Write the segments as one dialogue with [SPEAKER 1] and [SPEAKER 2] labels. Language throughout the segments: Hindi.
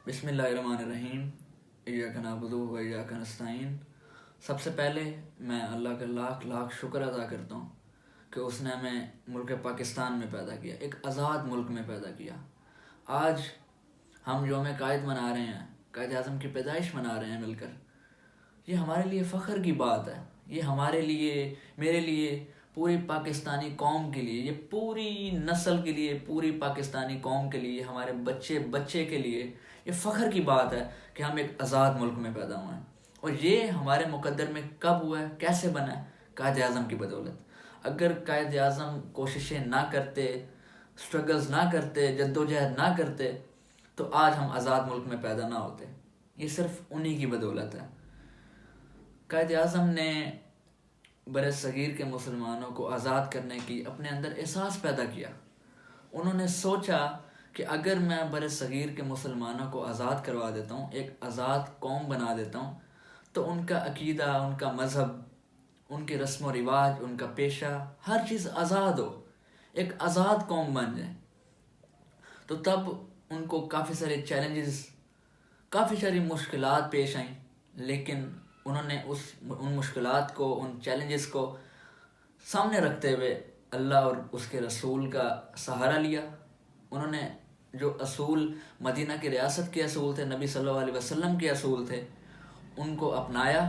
[SPEAKER 1] बिस्मिल्लाहिर्रहमानिर्रहीम। इय्याका नअबुदु व इय्याका नस्तईन। सबसे पहले मैं अल्लाह का लाख लाख शुक्र अदा करता हूँ कि उसने हमें मुल्क पाकिस्तान में पैदा किया, एक आज़ाद मुल्क में पैदा किया। आज हम यौम कायद मना रहे हैं, कायद आज़म की पैदाइश मना रहे हैं मिलकर। ये हमारे लिए फ़ख्र की बात है। ये हमारे लिए, मेरे लिए, पूरी पाकिस्तानी कौम के लिए, ये पूरी नस्ल के लिए, पूरी पाकिस्तानी कौम के लिए, हमारे बच्चे बच्चे के लिए ये फ़ख्र की बात है कि हम एक आज़ाद मुल्क में पैदा हुए हैं। और ये हमारे मुक़द्दर में कब हुआ है, कैसे बना है? कायद आज़म की बदौलत। अगर कायद आज़म कोशिशें ना करते, स्ट्रगल्स ना करते, जद्दोजहद ना करते, तो आज हम आज़ाद मुल्क में पैदा ना होते। ये सिर्फ उन्हीं की बदौलत है। कायद आज़म ने बरसगीर के मुसलमानों को आज़ाद करने की अपने अंदर एहसास पैदा किया। उन्होंने सोचा कि अगर मैं बरसगीर के मुसलमानों को आज़ाद करवा देता हूँ, एक आज़ाद कौम बना देता हूँ, तो उनका अकीदा, उनका मज़हब, उनके रस्म व रिवाज, उनका पेशा, हर चीज़ आज़ाद हो, एक आज़ाद कौम बन जाए। तो तब उनको काफ़ी सारे चैलेंजेस, काफ़ी सारी मुश्किलात पेश आईं, लेकिन उन्होंने उन मुश्किलात को, उन चैलेंजेस को सामने रखते हुए अल्लाह और उसके रसूल का सहारा लिया। उन्होंने जो असूल, मदीना की रियासत के असूल थे, नबी सल्लल्लाहु अलैहि वसल्लम के असूल थे, उनको अपनाया।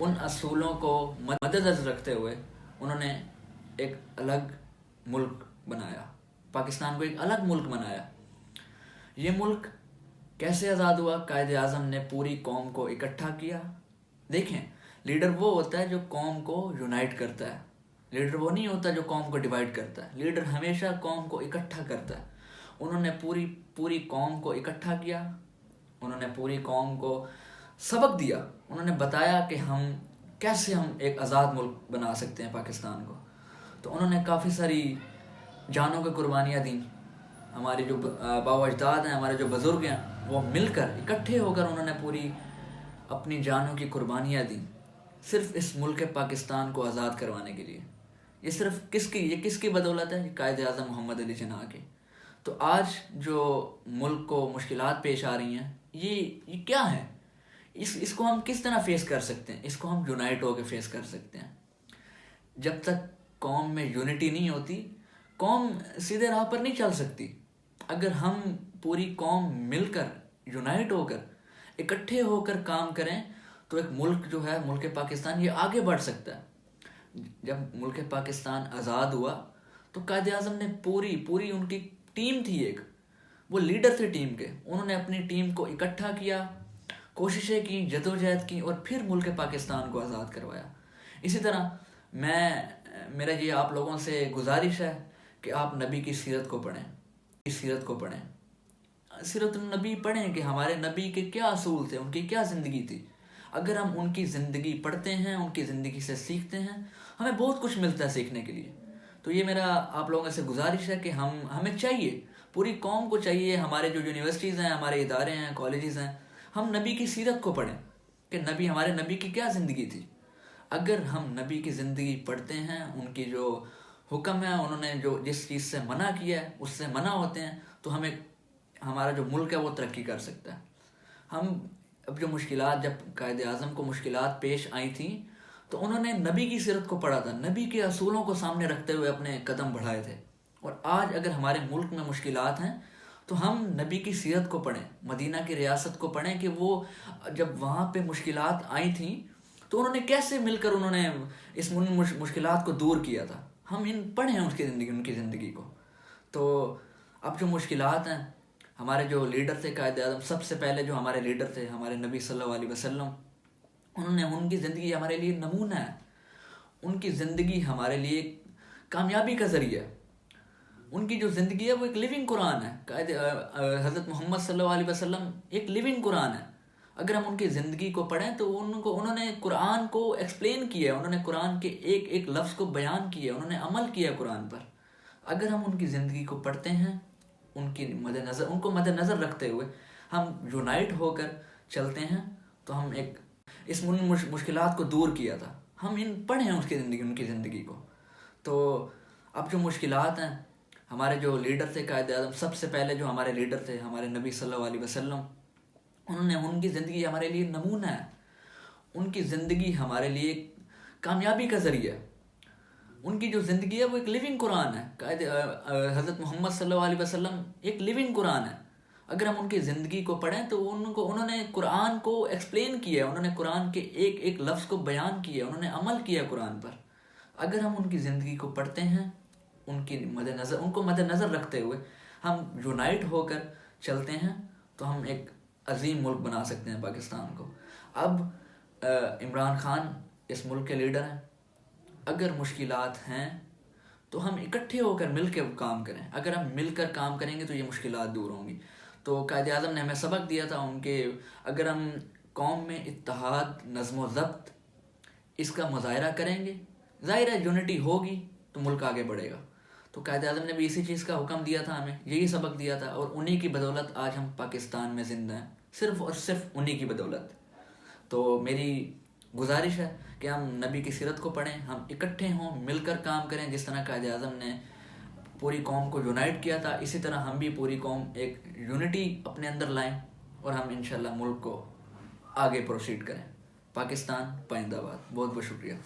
[SPEAKER 1] उन असूलों को मद्देनज़र रखते हुए उन्होंने एक अलग मुल्क बनाया, पाकिस्तान को एक अलग मुल्क बनाया। ये मुल्क कैसे आज़ाद हुआ? कायद आज़म ने पूरी कौम को इकट्ठा किया। देखें, लीडर वो होता है जो कौम को यूनाइट करता है। लीडर वो नहीं होता जो कौम को डिवाइड करता है। लीडर हमेशा कौम को इकट्ठा करता है। उन्होंने पूरी पूरी कौम को इकट्ठा किया। उन्होंने पूरी कौम को सबक दिया। उन्होंने बताया कि कैसे हम एक आज़ाद मुल्क बना सकते हैं पाकिस्तान को। तो उन्होंने काफ़ी सारी जानों की कुर्बानियाँ दी। हमारे जो बाबा अजदाद हैं, हमारे जो बुज़ुर्ग हैं, वो मिलकर, इकट्ठे होकर उन्होंने पूरी अपनी जानों की कुर्बानियाँ दी, सिर्फ इस मुल्क पाकिस्तान को आज़ाद करवाने के लिए। ये किसकी बदौलत है? कायद आज़म मोहम्मद अली जिन्ना के। तो आज जो मुल्क को मुश्किलात पेश आ रही हैं, ये क्या है? इसको हम किस तरह फेस कर सकते हैं? इसको हम यूनाइट होकर फेस कर सकते हैं। जब तक कौम में यूनिटी नहीं होती, कौम सीधे राह पर नहीं चल सकती। अगर हम पूरी कौम मिलकर, यूनाइट होकर, इकट्ठे होकर काम करें, तो एक मुल्क जो है, मुल्क पाकिस्तान, ये आगे बढ़ सकता है। जब मुल्क पाकिस्तान आज़ाद हुआ तो कायद आज़म ने पूरी उनकी टीम थी, एक वो लीडर थे टीम के। उन्होंने अपनी टीम को इकट्ठा किया, कोशिशें की, जदोजहद की, और फिर मुल्क पाकिस्तान को आज़ाद करवाया। इसी तरह मेरा ये आप लोगों से गुजारिश है कि आप नबी की सीरत को पढ़ें, सीरत नबी पढ़ें कि हमारे नबी के क्या असूल थे, उनकी क्या ज़िंदगी थी। अगर हम उनकी ज़िंदगी पढ़ते हैं, उनकी ज़िंदगी से सीखते हैं, हमें बहुत कुछ मिलता है सीखने के लिए। तो ये मेरा आप लोगों से गुजारिश है कि हमें चाहिए, पूरी कौम को चाहिए, हमारे जो यूनिवर्सिटीज़ हैं, हमारे इदारे हैं, कॉलेजेस हैं, हम नबी की सीरत को पढ़ें कि हमारे नबी की क्या ज़िंदगी थी। अगर हम नबी की ज़िंदगी पढ़ते हैं, उनकी जो हुक्म है, उन्होंने जो जिस चीज़ से मना किया है, उससे मना होते हैं, तो हमारा जो मुल्क है वो तरक्की कर सकता है। अब जो मुश्किलात, जब कायद आज़म को मुश्किलात पेश आई थी, तो उन्होंने नबी की सीरत को पढ़ा था, नबी के असूलों को सामने रखते हुए अपने कदम बढ़ाए थे। और आज अगर हमारे मुल्क में मुश्किलात हैं, तो हम नबी की सीरत को पढ़ें, मदीना की रियासत को पढ़ें कि वो जब वहाँ पे मुश्किलात आई थी, तो उन्होंने कैसे मिलकर उन्होंने इस मुश्किलात को दूर किया था। हम पढ़ें उनकी ज़िंदगी को। तो अब जो मुश्किलात हैं, हमारे जो लीडर थे कायद आज़म, सबसे पहले जो हमारे लीडर थे, हमारे नबी सल्लल्लाहु अलैहि वसल्लम, उनकी ज़िंदगी हमारे लिए नमूना है। उनकी ज़िंदगी हमारे लिए कामयाबी का ज़रिया है। उनकी जो ज़िंदगी है वो एक लिविंग कुरान है। हज़रत मोहम्मद सल्लल्लाहु अलैहि वसल्लम एक लिविंग कुरान है। अगर हम उनकी ज़िंदगी को पढ़ें तो उन्होंने कुरान को एक्सप्लेन किया है, उन्होंने कुरान के एक एक लफ्ज़ को बयान किया, उन्होंने अमल किया कुरान पर। अगर हम उनकी ज़िंदगी को पढ़ते हैं, उनको मद्देनज़र रखते हुए हम यूनाइट होकर चलते हैं, तो हम इस मुश्किलात को दूर किया था। हम पढ़ें उनकी ज़िंदगी को। तो अब जो मुश्किलात हैं, हमारे जो लीडर थे कायद आज़म, सबसे पहले जो हमारे लीडर थे, हमारे नबी सल्लल्लाहु अलैहि वसल्लम, उनकी ज़िंदगी हमारे लिए नमूना है, उनकी ज़िंदगी हमारे लिए कामयाबी का ज़रिया है। उनकी जो ज़िंदगी है वो एक लिविंग कुरान है। हज़रत मोहम्मद सल्लल्लाहु अलैहि वसल्लम एक लिविंग कुरान है। अगर हम उनकी ज़िंदगी को पढ़ें तो उन्होंने कुरान को एक्सप्लेन किया है, उन्होंने कुरान के एक एक लफ्ज़ को बयान किया, उन्होंने अमल किया कुरान पर। अगर हम उनकी ज़िंदगी को पढ़ते हैं, उनको मद्देनज़र रखते हुए हम यूनाइट होकर चलते हैं, तो हम एक अजीम मुल्क बना सकते हैं पाकिस्तान को। अब इमरान खान इस मुल्क के लीडर हैं। अगर मुश्किलात हैं तो हम इकट्ठे होकर मिल के काम करें। अगर हम मिलकर काम करेंगे तो ये मुश्किलात दूर होंगी। तो कायद आज़म ने हमें सबक दिया था उनके, अगर हम कौम में इत्तेहाद, नज़्म व ज़ब्त इसका मुज़ाहिरा करेंगे, ज़ाहिर है यूनिटी होगी तो मुल्क आगे बढ़ेगा। तो कायद आज़म ने भी इसी चीज़ का हुक्म दिया था, हमें यही सबक दिया था, और उन्हीं की बदौलत आज हम पाकिस्तान में ज़िंदा हैं, सिर्फ़ और सिर्फ उन्हीं की बदौलत। तो मेरी गुजारिश है कि हम नबी की सीरत को पढ़ें, हम इकट्ठे हों, मिलकर काम करें। जिस तरह कायद आज़म ने पूरी कौम को यूनाइट किया था, इसी तरह हम भी पूरी कौम एक यूनिटी अपने अंदर लाएं और हम इंशाल्लाह मुल्क को आगे प्रोसीड करें। पाकिस्तान पाइंदाबाद। बहुत बहुत शुक्रिया।